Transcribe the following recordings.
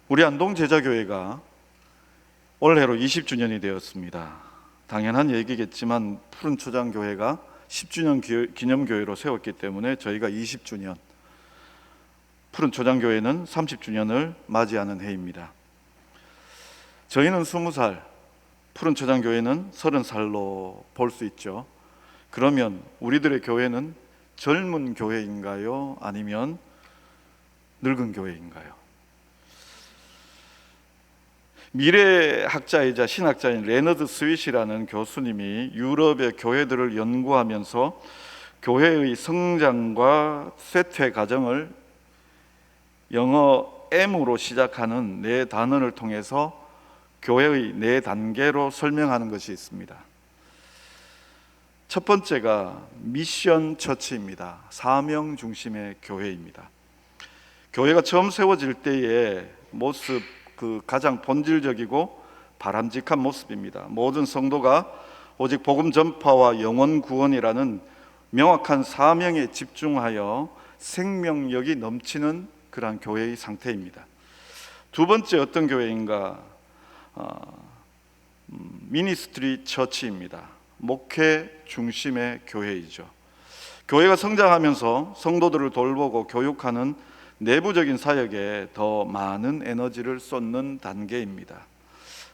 우리 안동제자교회가 올해로 20주년이 되었습니다. 당연한 얘기겠지만 푸른초장교회가 10주년 기념교회로 세웠기 때문에 저희가 20주년, 푸른초장교회는 30주년을 맞이하는 해입니다. 저희는 20살, 푸른초장교회는 30살로 볼 수 있죠. 그러면 우리들의 교회는 젊은 교회인가요? 아니면 늙은 교회인가요? 미래학자이자 신학자인 레너드 스윗이라는 교수님이 유럽의 교회들을 연구하면서 교회의 성장과 쇠퇴 과정을 영어 M으로 시작하는 네 단어를 통해서 교회의 네 단계로 설명하는 것이 있습니다. 첫 번째가 미션 처치입니다. 사명 중심의 교회입니다. 교회가 처음 세워질 때의 모습, 그 가장 본질적이고 바람직한 모습입니다. 모든 성도가 오직 복음 전파와 영혼 구원이라는 명확한 사명에 집중하여 생명력이 넘치는 그러한 교회의 상태입니다. 두 번째 어떤 교회인가? 미니스트리 처치입니다. 목회 중심의 교회이죠. 교회가 성장하면서 성도들을 돌보고 교육하는 내부적인 사역에 더 많은 에너지를 쏟는 단계입니다.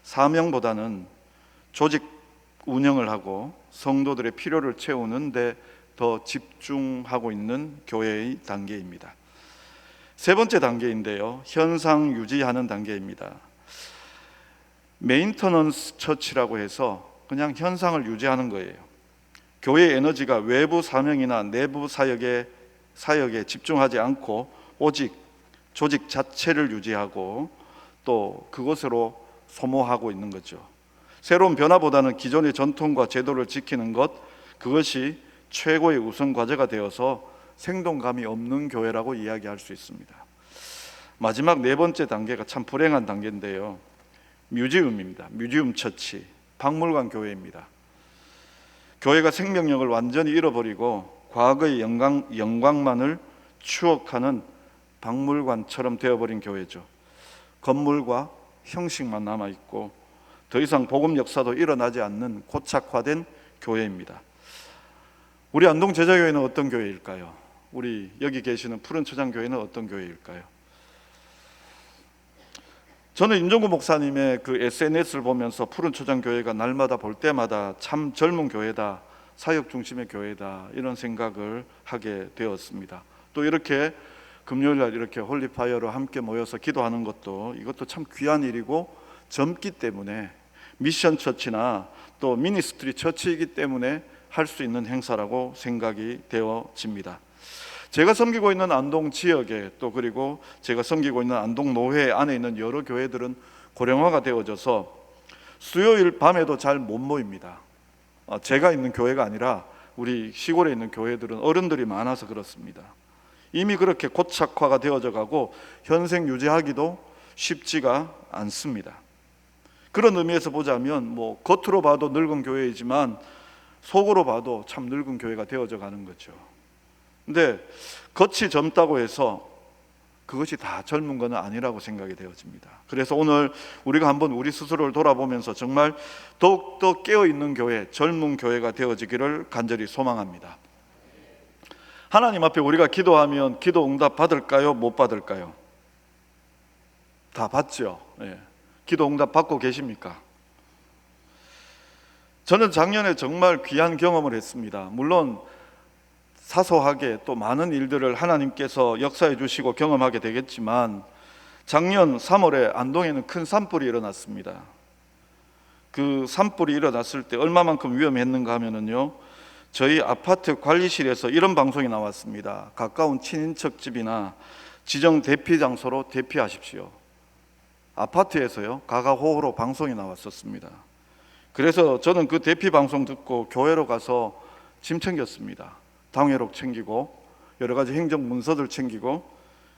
사명보다는 조직 운영을 하고 성도들의 필요를 채우는 데 더 집중하고 있는 교회의 단계입니다. 세 번째 단계인데요, 현상 유지하는 단계입니다. 메인터넌스 처치라고 해서 그냥 현상을 유지하는 거예요. 교회의 에너지가 외부 사명이나 내부 사역에 집중하지 않고 오직 조직 자체를 유지하고 또 그것으로 소모하고 있는 거죠. 새로운 변화보다는 기존의 전통과 제도를 지키는 것, 그것이 최고의 우선 과제가 되어서 생동감이 없는 교회라고 이야기할 수 있습니다. 마지막 네 번째 단계가 참 불행한 단계인데요, 뮤지엄입니다. 뮤지엄 처치, 박물관 교회입니다. 교회가 생명력을 완전히 잃어버리고 과거의 영광만을 추억하는 박물관처럼 되어버린 교회죠. 건물과 형식만 남아있고 더 이상 복음 역사도 일어나지 않는 고착화된 교회입니다. 우리 안동제자교회는 어떤 교회일까요? 우리 여기 계시는 푸른초장교회는 어떤 교회일까요? 저는 임종구 목사님의 그 SNS를 보면서 푸른초장교회가 날마다 볼 때마다 참 젊은 교회다, 사역 중심의 교회다, 이런 생각을 하게 되었습니다. 또 이렇게 금요일날 이렇게 홀리파이어로 함께 모여서 기도하는 것도 이것도 참 귀한 일이고 젊기 때문에 미션 처치나 또 미니스트리 처치이기 때문에 할 수 있는 행사라고 생각이 되어집니다. 제가 섬기고 있는 안동 지역에 또 그리고 제가 섬기고 있는 안동 노회 안에 있는 여러 교회들은 고령화가 되어져서 수요일 밤에도 잘 못 모입니다. 제가 있는 교회가 아니라 우리 시골에 있는 교회들은 어른들이 많아서 그렇습니다. 이미 그렇게 고착화가 되어져 가고 현생 유지하기도 쉽지가 않습니다. 그런 의미에서 보자면 뭐 겉으로 봐도 늙은 교회이지만 속으로 봐도 참 늙은 교회가 되어져 가는 거죠. 근데 겉이 젊다고 해서 그것이 다 젊은 것은 아니라고 생각이 되어집니다. 그래서 오늘 우리가 한번 우리 스스로를 돌아보면서 정말 더욱더 깨어있는 교회, 젊은 교회가 되어지기를 간절히 소망합니다. 하나님 앞에 우리가 기도하면 기도 응답 받을까요? 못 받을까요? 다 받죠. 예. 기도 응답 받고 계십니까? 저는 작년에 정말 귀한 경험을 했습니다. 물론 사소하게 또 많은 일들을 하나님께서 역사해 주시고 경험하게 되겠지만 작년 3월에 안동에는 큰 산불이 일어났습니다. 그 산불이 일어났을 때 얼마만큼 위험했는가 하면은요, 저희 아파트 관리실에서 이런 방송이 나왔습니다. 가까운 친인척 집이나 지정 대피 장소로 대피하십시오. 아파트에서요, 가가호호로 방송이 나왔었습니다. 그래서 저는 그 대피 방송 듣고 교회로 가서 짐 챙겼습니다. 당회록 챙기고 여러 가지 행정 문서들 챙기고,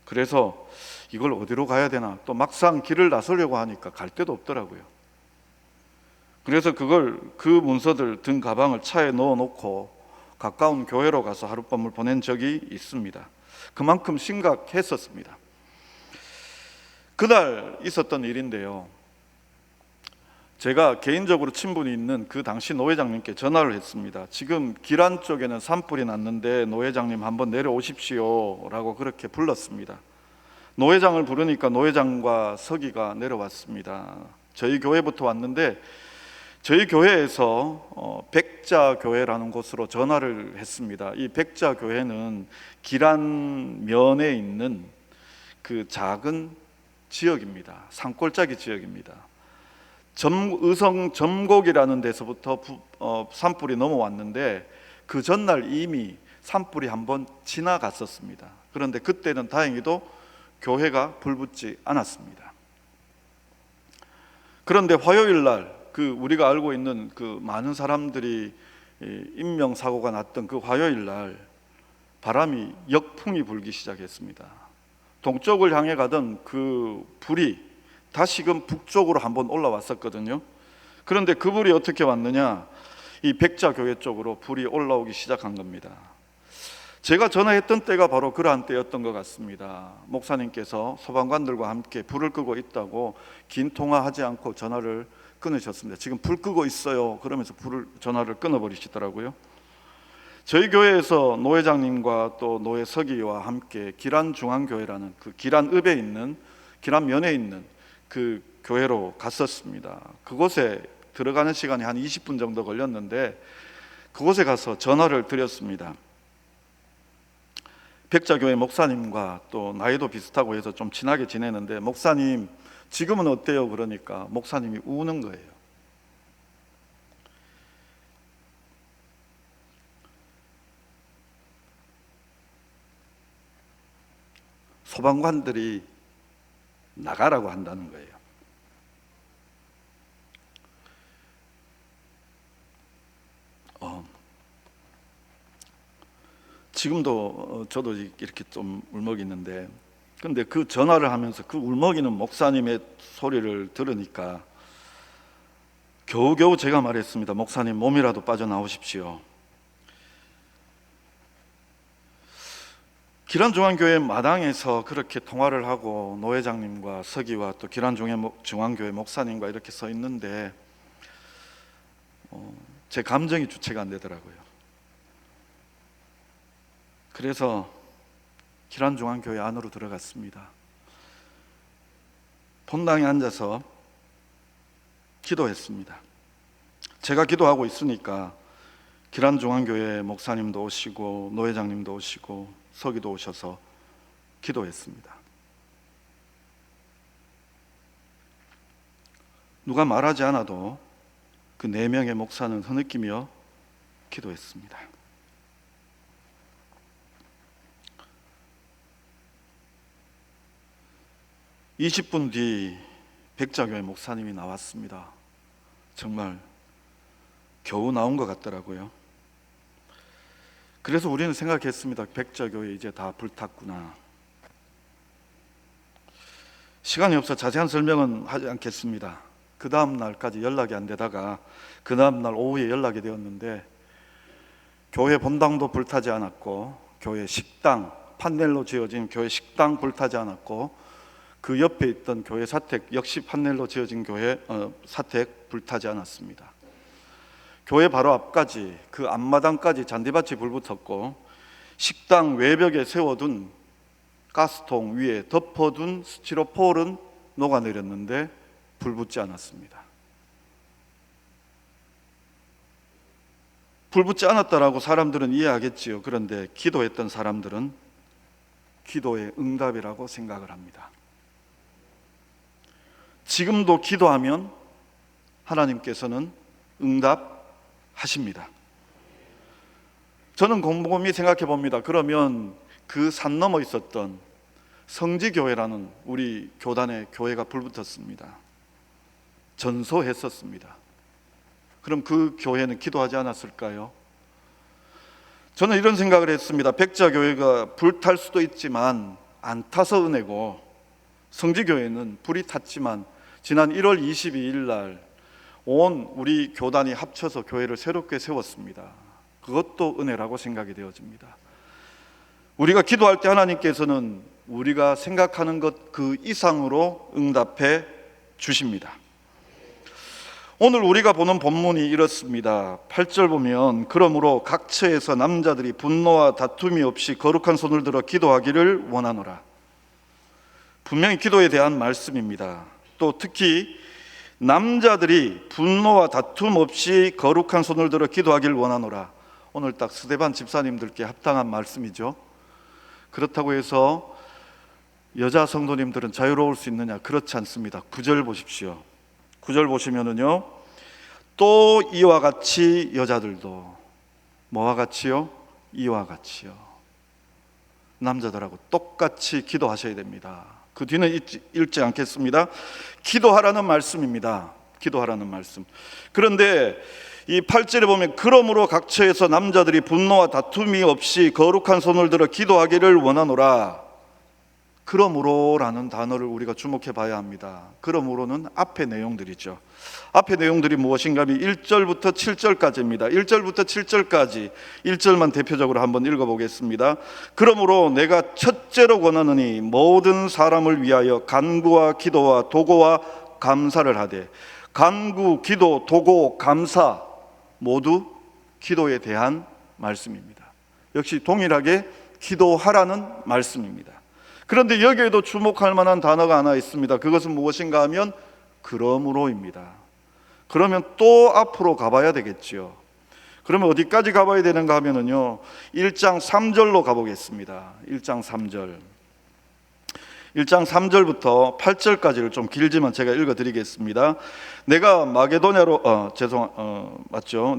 그래서 이걸 어디로 가야 되나, 또 막상 길을 나서려고 하니까 갈 데도 없더라고요. 그래서 그 문서들 든 가방을 차에 넣어놓고 가까운 교회로 가서 하룻밤을 보낸 적이 있습니다. 그만큼 심각했었습니다. 그날 있었던 일인데요, 제가 개인적으로 친분이 있는 그 당시 노회장님께 전화를 했습니다. 지금 기란 쪽에는 산불이 났는데 노회장님 한번 내려오십시오 라고 그렇게 불렀습니다. 노회장을 부르니까 노회장과 서기가 내려왔습니다. 저희 교회부터 왔는데 저희 교회에서 백자교회라는 곳으로 전화를 했습니다. 이 백자교회는 기란면에 있는 그 작은 지역입니다. 산골짜기 지역입니다. 의성 점곡이라는 데서부터 산불이 넘어왔는데 그 전날 이미 산불이 한번 지나갔었습니다. 그런데 그때는 다행히도 교회가 불붙지 않았습니다. 그런데 화요일 날 우리가 알고 있는 그 많은 사람들이 인명사고가 났던 그 화요일 날 바람이 역풍이 불기 시작했습니다. 동쪽을 향해 가던 그 불이 다시금 북쪽으로 한번 올라왔었거든요. 그런데 그 불이 어떻게 왔느냐, 이 백자교회 쪽으로 불이 올라오기 시작한 겁니다. 제가 전화했던 때가 바로 그러한 때였던 것 같습니다. 목사님께서 소방관들과 함께 불을 끄고 있다고 긴 통화하지 않고 전화를 끊으셨습니다. 지금 불 끄고 있어요 그러면서 전화를 끊어버리시더라고요. 저희 교회에서 노회장님과 또 노회 서기와 함께 기란중앙교회라는 그 기란읍에 있는, 기란면에 있는 그 교회로 갔었습니다. 그곳에 들어가는 시간이 한 20분 정도 걸렸는데 그곳에 가서 전화를 드렸습니다. 백자교회 목사님과 또 나이도 비슷하고 해서 좀 친하게 지내는데, 목사님 지금은 어때요? 그러니까 목사님이 우는 거예요. 소방관들이 나가라고 한다는 거예요. 지금도 저도 이렇게 좀 울먹이는데, 근데 그 전화를 하면서 그 울먹이는 목사님의 소리를 들으니까 겨우겨우 제가 말했습니다. 목사님 몸이라도 빠져나오십시오. 기란중앙교회 마당에서 그렇게 통화를 하고 노회장님과 서기와 또 기란중앙교회 목사님과 이렇게 서 있는데 제 감정이 주체가 안 되더라고요. 그래서 기란중앙교회 안으로 들어갔습니다. 본당에 앉아서 기도했습니다. 제가 기도하고 있으니까 기란중앙교회 목사님도 오시고 노회장님도 오시고 서기도 오셔서 기도했습니다. 누가 말하지 않아도 그 4명의 목사는 흐느끼며 기도했습니다. 20분 뒤 백자교회 목사님이 나왔습니다. 정말 겨우 나온 것 같더라고요. 그래서 우리는 생각했습니다. 백자교회 이제 다 불탔구나. 시간이 없어 자세한 설명은 하지 않겠습니다. 그 다음 날까지 연락이 안 되다가 그 다음 날 오후에 연락이 되었는데 교회 본당도 불타지 않았고 교회 식당, 판넬로 지어진 교회 식당 불타지 않았고 그 옆에 있던 교회 사택 역시 판넬로 지어진 교회 사택 불타지 않았습니다. 교회 바로 앞까지, 그 앞마당까지 잔디밭이 불붙었고 식당 외벽에 세워둔 가스통 위에 덮어둔 스티로폴은 녹아내렸는데 불붙지 않았습니다. 불붙지 않았다라고 사람들은 이해하겠지요. 그런데 기도했던 사람들은 기도의 응답이라고 생각을 합니다. 지금도 기도하면 하나님께서는 응답하십니다. 저는 곰곰이 생각해 봅니다. 그러면 그 산 넘어 있었던 성지교회라는 우리 교단의 교회가 불붙었습니다. 전소했었습니다. 그럼 그 교회는 기도하지 않았을까요? 저는 이런 생각을 했습니다. 백자교회가 불탈 수도 있지만 안 타서 은혜고, 성지교회는 불이 탔지만 지난 1월 22일 날 온 우리 교단이 합쳐서 교회를 새롭게 세웠습니다. 그것도 은혜라고 생각이 되어집니다. 우리가 기도할 때 하나님께서는 우리가 생각하는 것 그 이상으로 응답해 주십니다. 오늘 우리가 보는 본문이 이렇습니다. 8절 보면 그러므로 각 처에서 남자들이 분노와 다툼이 없이 거룩한 손을 들어 기도하기를 원하노라. 분명히 기도에 대한 말씀입니다. 또 특히 남자들이 분노와 다툼 없이 거룩한 손을 들어 기도하기를 원하노라. 오늘 딱 스데반 집사님들께 합당한 말씀이죠. 그렇다고 해서 여자 성도님들은 자유로울 수 있느냐? 그렇지 않습니다. 9절 보십시오. 9절 보시면은요, 또 이와 같이 여자들도 뭐와 같이요? 이와 같이요. 남자들하고 똑같이 기도하셔야 됩니다. 그 뒤는 읽지 않겠습니다. 기도하라는 말씀입니다. 기도하라는 말씀. 그런데 이 8절에 보면 그러므로 각 처에서 남자들이 분노와 다툼이 없이 거룩한 손을 들어 기도하기를 원하노라. 그러므로라는 단어를 우리가 주목해 봐야 합니다. 그러므로는 앞의 내용들이죠. 앞의 내용들이 무엇인가 하면 1절부터 7절까지입니다. 1절부터 7절까지 1절만 대표적으로 한번 읽어보겠습니다. 그러므로 내가 첫째로 권하노니 모든 사람을 위하여 간구와 기도와 도고와 감사를 하되. 간구, 기도, 도고, 감사 모두 기도에 대한 말씀입니다. 역시 동일하게 기도하라는 말씀입니다. 그런데 여기에도 주목할 만한 단어가 하나 있습니다. 그것은 무엇인가 하면 그러므로입니다. 그러면 또 앞으로 가봐야 되겠지요. 그러면 어디까지 가봐야 되는가 하면은요, 1장 3절로 가보겠습니다. 1장 3절. 1장 3절부터 8절까지를 좀 길지만 제가 읽어드리겠습니다. 내가 마게도냐로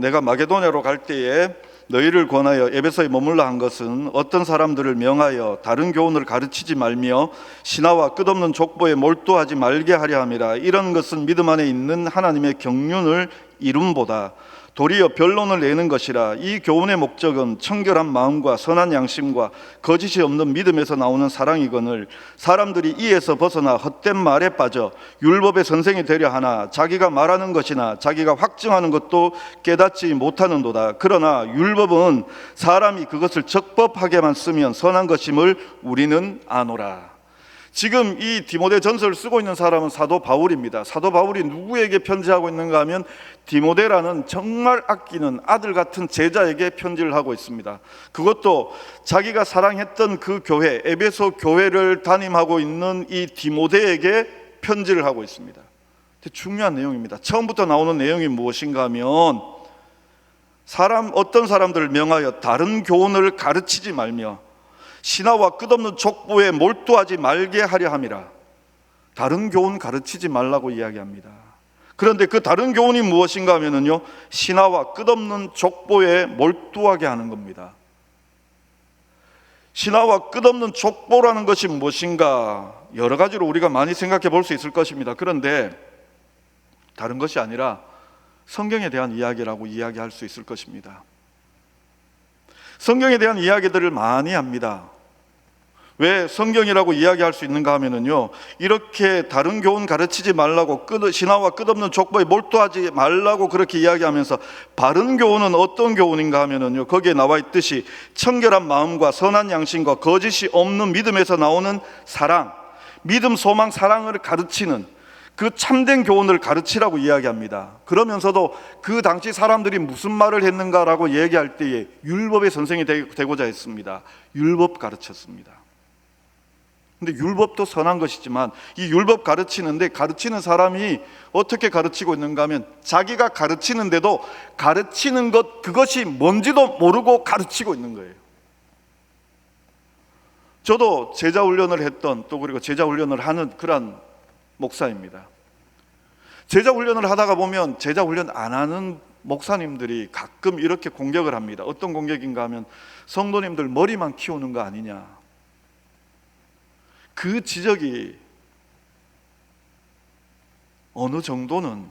내가 마게도냐로 갈 때에 너희를 권하여 에베소에 머물라 한 것은 어떤 사람들을 명하여 다른 교훈을 가르치지 말며 신하와 끝없는 족보에 몰두하지 말게 하려 함이라. 이런 것은 믿음 안에 있는 하나님의 경륜을 이룸보다 도리어 변론을 내는 것이라. 이 교훈의 목적은 청결한 마음과 선한 양심과 거짓이 없는 믿음에서 나오는 사랑이거늘 사람들이 이에서 벗어나 헛된 말에 빠져 율법의 선생이 되려 하나 자기가 말하는 것이나 자기가 확증하는 것도 깨닫지 못하는도다. 그러나 율법은 사람이 그것을 적법하게만 쓰면 선한 것임을 우리는 아노라. 지금 이 디모데 전서를 쓰고 있는 사람은 사도 바울입니다. 사도 바울이 누구에게 편지하고 있는가 하면 디모데라는 정말 아끼는 아들 같은 제자에게 편지를 하고 있습니다. 그것도 자기가 사랑했던 그 교회, 에베소 교회를 담임하고 있는 이 디모데에게 편지를 하고 있습니다. 중요한 내용입니다. 처음부터 나오는 내용이 무엇인가 하면 어떤 사람들을 명하여 다른 교훈을 가르치지 말며 신하와 끝없는 족보에 몰두하지 말게 하려 함이라. 다른 교훈 가르치지 말라고 이야기합니다. 그런데 그 다른 교훈이 무엇인가 하면은요, 신하와 끝없는 족보에 몰두하게 하는 겁니다. 신하와 끝없는 족보라는 것이 무엇인가 여러 가지로 우리가 많이 생각해 볼 수 있을 것입니다. 그런데 다른 것이 아니라 성경에 대한 이야기라고 이야기할 수 있을 것입니다. 성경에 대한 이야기들을 많이 합니다. 왜 성경이라고 이야기할 수 있는가 하면은요, 이렇게 다른 교훈 가르치지 말라고 신하와 끝없는 족보에 몰두하지 말라고 그렇게 이야기하면서 바른 교훈은 어떤 교훈인가 하면은요, 거기에 나와 있듯이 청결한 마음과 선한 양심과 거짓이 없는 믿음에서 나오는 사랑, 믿음, 소망, 사랑을 가르치는 그 참된 교훈을 가르치라고 이야기합니다. 그러면서도 그 당시 사람들이 무슨 말을 했는가라고 얘기할 때에 율법의 선생이 되고자 했습니다. 율법 가르쳤습니다. 근데 율법도 선한 것이지만 이 율법 가르치는데 가르치는 사람이 어떻게 가르치고 있는가 하면 자기가 가르치는데도 가르치는 것 그것이 뭔지도 모르고 가르치고 있는 거예요. 저도 제자 훈련을 했던 또 그리고 제자 훈련을 하는 그런 목사입니다. 제자 훈련을 하다가 보면 제자 훈련 안 하는 목사님들이 가끔 이렇게 공격을 합니다. 어떤 공격인가 하면 성도님들 머리만 키우는 거 아니냐. 그 지적이 어느 정도는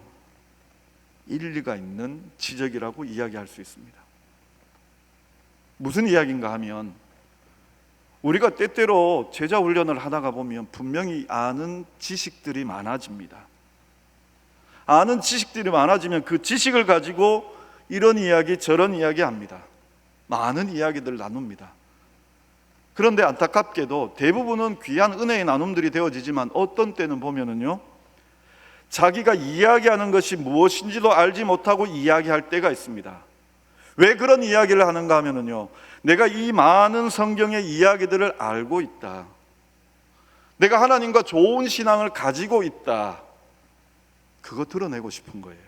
일리가 있는 지적이라고 이야기할 수 있습니다. 무슨 이야기인가 하면 우리가 때때로 제자 훈련을 하다가 보면 분명히 아는 지식들이 많아집니다. 아는 지식들이 많아지면 그 지식을 가지고 이런 이야기 저런 이야기 합니다. 많은 이야기들을 나눕니다. 그런데 안타깝게도 대부분은 귀한 은혜의 나눔들이 되어지지만 어떤 때는 보면은요, 자기가 이야기하는 것이 무엇인지도 알지 못하고 이야기할 때가 있습니다. 왜 그런 이야기를 하는가 하면은요, 내가 이 많은 성경의 이야기들을 알고 있다, 내가 하나님과 좋은 신앙을 가지고 있다, 그거 드러내고 싶은 거예요.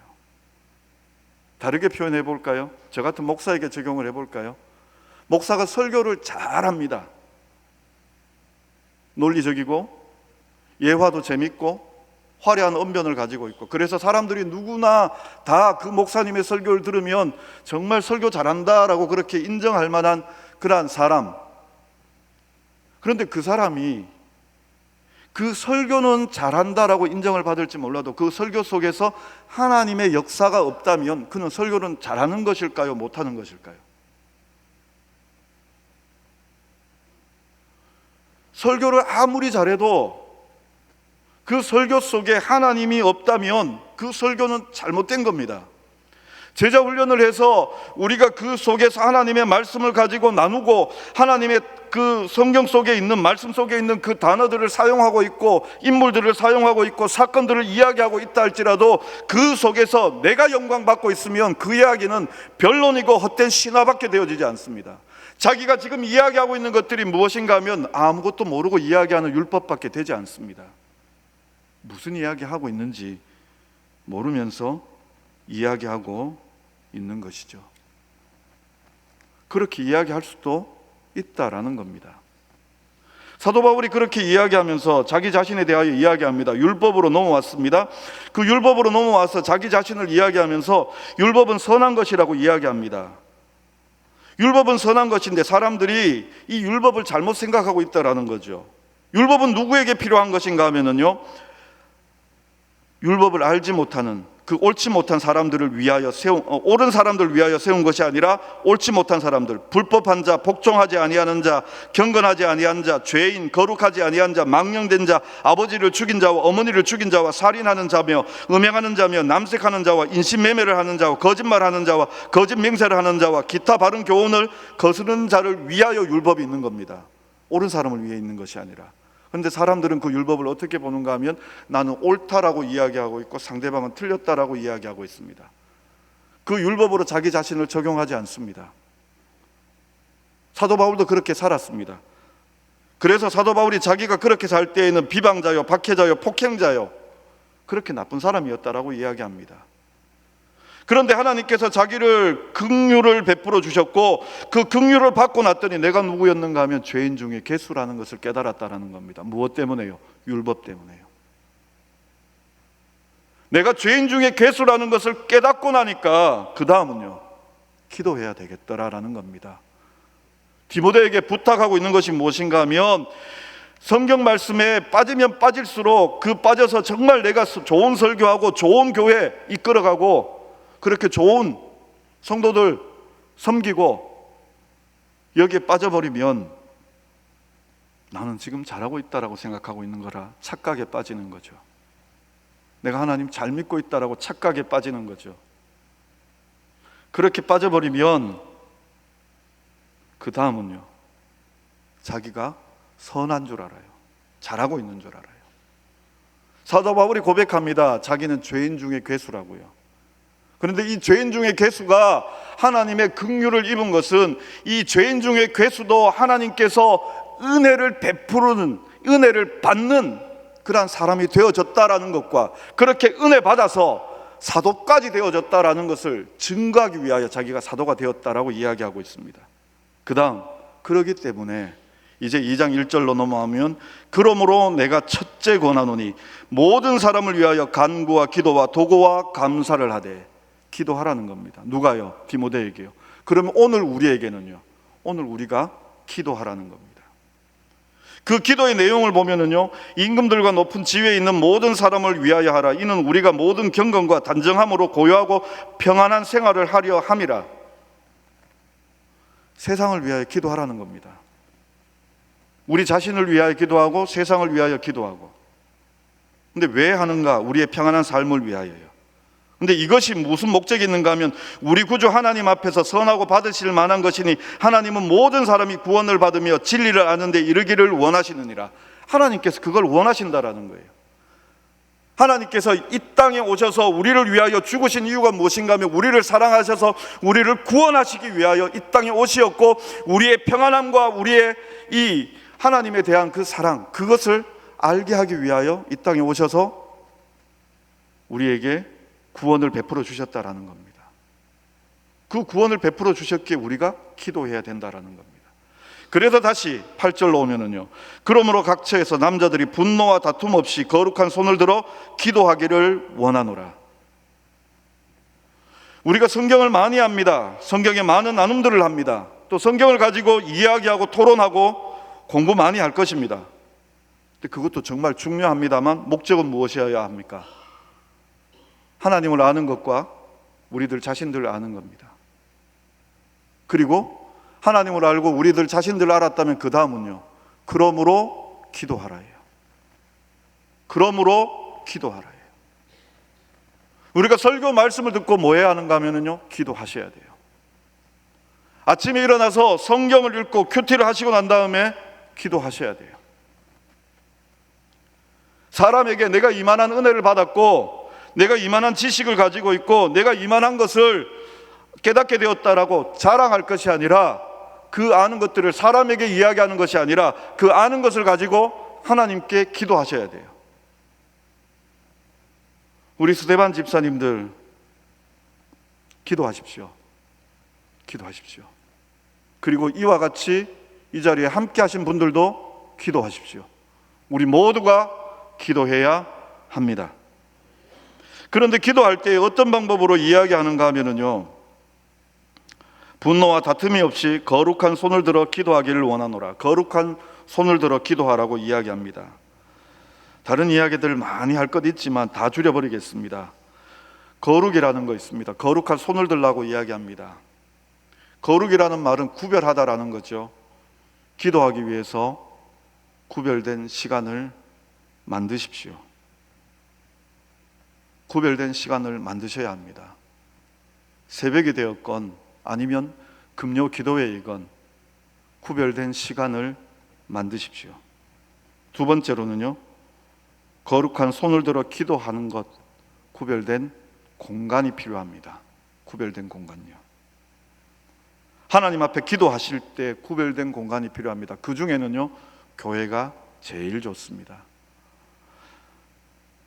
다르게 표현해 볼까요? 저 같은 목사에게 적용을 해 볼까요? 목사가 설교를 잘합니다. 논리적이고 예화도 재밌고 화려한 언변을 가지고 있고, 그래서 사람들이 누구나 다 그 목사님의 설교를 들으면 정말 설교 잘한다라고 그렇게 인정할 만한 그러한 사람. 그런데 그 사람이 그 설교는 잘한다라고 인정을 받을지 몰라도 그 설교 속에서 하나님의 역사가 없다면 그는 설교는 잘하는 것일까요? 못하는 것일까요? 설교를 아무리 잘해도 그 설교 속에 하나님이 없다면 그 설교는 잘못된 겁니다. 제자 훈련을 해서 우리가 그 속에서 하나님의 말씀을 가지고 나누고 하나님의 그 성경 속에 있는 말씀 속에 있는 그 단어들을 사용하고 있고 인물들을 사용하고 있고 사건들을 이야기하고 있다 할지라도 그 속에서 내가 영광받고 있으면 그 이야기는 변론이고 헛된 신화밖에 되어지지 않습니다. 자기가 지금 이야기하고 있는 것들이 무엇인가 하면 아무것도 모르고 이야기하는 율법밖에 되지 않습니다. 무슨 이야기하고 있는지 모르면서 이야기하고 있는 것이죠. 그렇게 이야기할 수도 있다라는 겁니다. 사도 바울이 그렇게 이야기하면서 자기 자신에 대하여 이야기합니다. 율법으로 넘어왔습니다. 그 율법으로 넘어와서 자기 자신을 이야기하면서 율법은 선한 것이라고 이야기합니다. 율법은 선한 것인데 사람들이 이 율법을 잘못 생각하고 있다라는 거죠. 율법은 누구에게 필요한 것인가 하면은요, 율법을 알지 못하는 그 옳지 못한 사람들을 위하여 옳은 사람들을 위하여 세운 것이 아니라 옳지 못한 사람들, 불법한 자, 복종하지 아니하는 자, 경건하지 아니한 자, 죄인, 거룩하지 아니한 자, 망령된 자, 아버지를 죽인 자와 어머니를 죽인 자와 살인하는 자며 음행하는 자며 남색하는 자와 인신매매를 하는 자와 거짓말하는 자와 거짓 맹세를 하는 자와 기타 바른 교훈을 거스르는 자를 위하여 율법이 있는 겁니다. 옳은 사람을 위해 있는 것이 아니라. 그런데 사람들은 그 율법을 어떻게 보는가 하면 나는 옳다라고 이야기하고 있고 상대방은 틀렸다라고 이야기하고 있습니다. 그 율법으로 자기 자신을 적용하지 않습니다. 사도 바울도 그렇게 살았습니다. 그래서 사도 바울이 자기가 그렇게 살 때에는 비방자요, 박해자요, 폭행자요, 그렇게 나쁜 사람이었다라고 이야기합니다. 그런데 하나님께서 자기를 긍휼을 베풀어 주셨고 그 긍휼을 받고 났더니 내가 누구였는가 하면 죄인 중에 괴수라는 것을 깨달았다는 겁니다. 무엇 때문에요? 율법 때문에요. 내가 죄인 중에 괴수라는 것을 깨닫고 나니까 그 다음은요, 기도해야 되겠더라라는 겁니다. 디모데에게 부탁하고 있는 것이 무엇인가 하면 성경 말씀에 빠지면 빠질수록 그 빠져서 정말 내가 좋은 설교하고 좋은 교회 이끌어가고 그렇게 좋은 성도들 섬기고 여기에 빠져버리면 나는 지금 잘하고 있다라고 생각하고 있는 거라 착각에 빠지는 거죠. 내가 하나님 잘 믿고 있다라고 착각에 빠지는 거죠. 그렇게 빠져버리면 그 다음은요, 자기가 선한 줄 알아요. 잘하고 있는 줄 알아요. 사도 바울이 고백합니다. 자기는 죄인 중에 괴수라고요. 그런데 이 죄인 중에 괴수가 하나님의 긍휼을 입은 것은 이 죄인 중에 괴수도 하나님께서 은혜를 베푸는, 은혜를 받는 그러한 사람이 되어졌다라는 것과 그렇게 은혜 받아서 사도까지 되어졌다라는 것을 증거하기 위하여 자기가 사도가 되었다라고 이야기하고 있습니다. 그 다음, 그러기 때문에 이제 2장 1절로 넘어가면 그러므로 내가 첫째 권하노니 모든 사람을 위하여 간구와 기도와 도고와 감사를 하되, 기도하라는 겁니다. 누가요? 디모데에게요. 그러면 오늘 우리에게는요, 오늘 우리가 기도하라는 겁니다. 그 기도의 내용을 보면은요, 임금들과 높은 지위에 있는 모든 사람을 위하여 하라. 이는 우리가 모든 경건과 단정함으로 고요하고 평안한 생활을 하려 함이라. 세상을 위하여 기도하라는 겁니다. 우리 자신을 위하여 기도하고 세상을 위하여 기도하고. 근데 왜 하는가? 우리의 평안한 삶을 위하여요. 근데 이것이 무슨 목적이 있는가 하면 우리 구주 하나님 앞에서 선하고 받으실 만한 것이니 하나님은 모든 사람이 구원을 받으며 진리를 아는 데 이르기를 원하시느니라. 하나님께서 그걸 원하신다라는 거예요. 하나님께서 이 땅에 오셔서 우리를 위하여 죽으신 이유가 무엇인가 하면 우리를 사랑하셔서 우리를 구원하시기 위하여 이 땅에 오시었고, 우리의 평안함과 우리의 이 하나님에 대한 그 사랑, 그것을 알게 하기 위하여 이 땅에 오셔서 우리에게 구원을 베풀어 주셨다라는 겁니다. 그 구원을 베풀어 주셨기에 우리가 기도해야 된다라는 겁니다. 그래서 다시 8절로 오면은요, 그러므로 각처에서 남자들이 분노와 다툼 없이 거룩한 손을 들어 기도하기를 원하노라. 우리가 성경을 많이 합니다. 성경에 많은 나눔들을 합니다. 또 성경을 가지고 이야기하고 토론하고 공부 많이 할 것입니다. 근데 그것도 정말 중요합니다만 목적은 무엇이어야 합니까? 하나님을 아는 것과 우리들 자신들을 아는 겁니다. 그리고 하나님을 알고 우리들 자신들을 알았다면 그 다음은요, 그러므로 기도하라예요. 그러므로 기도하라예요. 우리가 설교 말씀을 듣고 뭐 해야 하는가 하면요, 기도하셔야 돼요. 아침에 일어나서 성경을 읽고 큐티를 하시고 난 다음에 기도하셔야 돼요. 사람에게 내가 이만한 은혜를 받았고, 내가 이만한 지식을 가지고 있고, 내가 이만한 것을 깨닫게 되었다라고 자랑할 것이 아니라, 그 아는 것들을 사람에게 이야기하는 것이 아니라 그 아는 것을 가지고 하나님께 기도하셔야 돼요. 우리 스데반 집사님들 기도하십시오. 기도하십시오. 그리고 이와 같이 이 자리에 함께 하신 분들도 기도하십시오. 우리 모두가 기도해야 합니다. 그런데 기도할 때 어떤 방법으로 이야기하는가 하면요, 분노와 다툼이 없이 거룩한 손을 들어 기도하기를 원하노라. 거룩한 손을 들어 기도하라고 이야기합니다. 다른 이야기들 많이 할 것 있지만 다 줄여버리겠습니다. 거룩이라는 거 있습니다. 거룩한 손을 들라고 이야기합니다. 거룩이라는 말은 구별하다라는 거죠. 기도하기 위해서 구별된 시간을 만드십시오. 구별된 시간을 만드셔야 합니다. 새벽이 되었건 아니면 금요 기도회이건 구별된 시간을 만드십시오. 두 번째로는요, 거룩한 손을 들어 기도하는 것, 구별된 공간이 필요합니다. 구별된 공간요. 하나님 앞에 기도하실 때 구별된 공간이 필요합니다. 그 중에는요, 교회가 제일 좋습니다.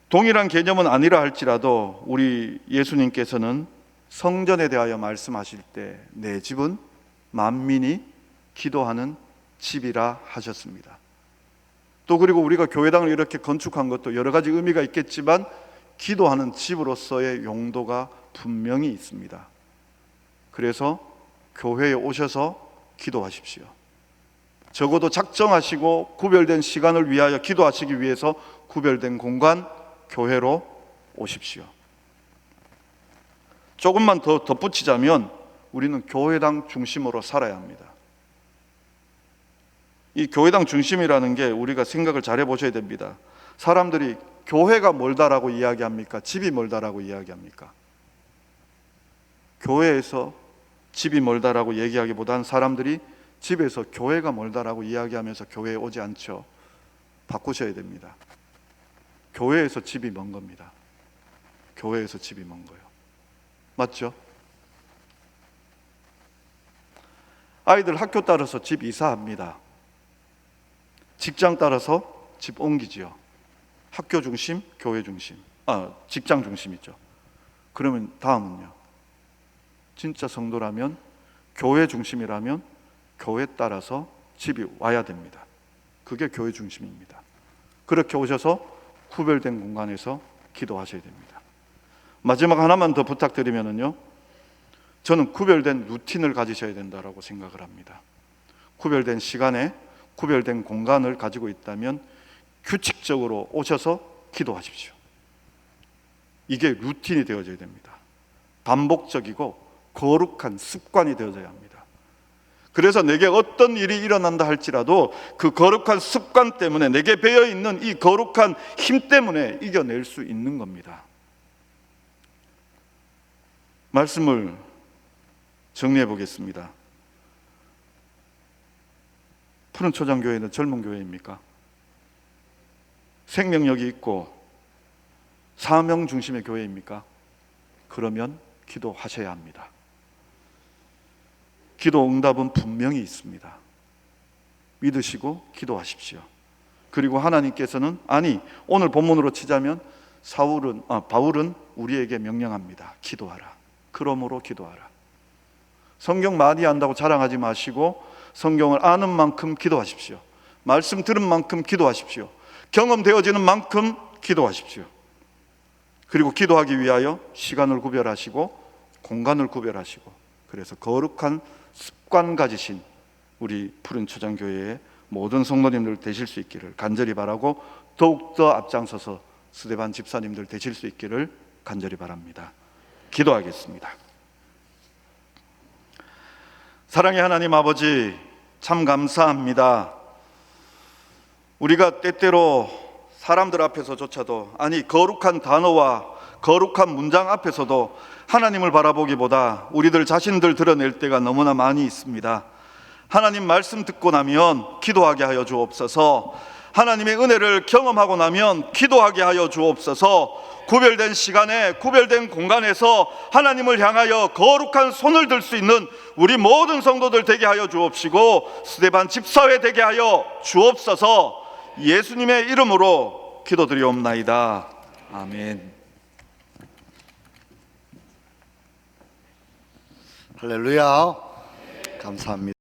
동일한 개념은 아니라 할지라도 우리 예수님께서는 성전에 대하여 말씀하실 때 내 집은 만민이 기도하는 집이라 하셨습니다. 또 그리고 우리가 교회당을 이렇게 건축한 것도 여러 가지 의미가 있겠지만 기도하는 집으로서의 용도가 분명히 있습니다. 그래서 교회에 오셔서 기도하십시오. 적어도 작정하시고 구별된 시간을 위하여 기도하시기 위해서 구별된 공간, 교회로 오십시오. 조금만 더 덧붙이자면 우리는 교회당 중심으로 살아야 합니다. 이 교회당 중심이라는 게 우리가 생각을 잘 해보셔야 됩니다. 사람들이 교회가 멀다라고 이야기합니까? 집이 멀다라고 이야기합니까? 교회에서 집이 멀다라고 얘기하기보다는 사람들이 집에서 교회가 멀다라고 이야기하면서 교회에 오지 않죠. 바꾸셔야 됩니다. 교회에서 집이 먼 겁니다. 교회에서 집이 먼 거예요. 맞죠? 아이들 학교 따라서 집 이사합니다. 직장 따라서 집 옮기지요. 학교 중심, 교회 중심, 직장 중심이죠. 그러면 다음은요, 진짜 성도라면, 교회 중심이라면 교회 따라서 집이 와야 됩니다. 그게 교회 중심입니다. 그렇게 오셔서 구별된 공간에서 기도하셔야 됩니다. 마지막 하나만 더 부탁드리면요, 저는 구별된 루틴을 가지셔야 된다고 생각을 합니다. 구별된 시간에 구별된 공간을 가지고 있다면 규칙적으로 오셔서 기도하십시오. 이게 루틴이 되어져야 됩니다. 반복적이고 거룩한 습관이 되어져야 합니다. 그래서 내게 어떤 일이 일어난다 할지라도 그 거룩한 습관 때문에, 내게 배어있는 이 거룩한 힘 때문에 이겨낼 수 있는 겁니다. 말씀을 정리해 보겠습니다. 푸른 초장교회는 젊은 교회입니까? 생명력이 있고 사명 중심의 교회입니까? 그러면 기도하셔야 합니다. 기도 응답은 분명히 있습니다. 믿으시고 기도하십시오. 그리고 하나님께서는, 아니 오늘 본문으로 치자면 바울은 우리에게 명령합니다. 기도하라. 그러므로 기도하라. 성경 많이 안다고 자랑하지 마시고 성경을 아는 만큼 기도하십시오. 말씀 들은 만큼 기도하십시오. 경험되어지는 만큼 기도하십시오. 그리고 기도하기 위하여 시간을 구별하시고 공간을 구별하시고, 그래서 거룩한 습관 가지신 우리 푸른 초장교회의 모든 성도님들 되실 수 있기를 간절히 바라고, 더욱더 앞장서서 스데반 집사님들 되실 수 있기를 간절히 바랍니다. 기도하겠습니다. 사랑의 하나님 아버지, 참 감사합니다. 우리가 때때로 사람들 앞에서조차도, 아니 거룩한 단어와 거룩한 문장 앞에서도 하나님을 바라보기보다 우리들 자신들 드러낼 때가 너무나 많이 있습니다. 하나님 말씀 듣고 나면 기도하게 하여 주옵소서. 하나님의 은혜를 경험하고 나면 기도하게 하여 주옵소서. 구별된 시간에 구별된 공간에서 하나님을 향하여 거룩한 손을 들 수 있는 우리 모든 성도들 되게 하여 주옵시고, 스데반 집사회 되게 하여 주옵소서. 예수님의 이름으로 기도드리옵나이다. 아멘. 할렐루야. 감사합니다.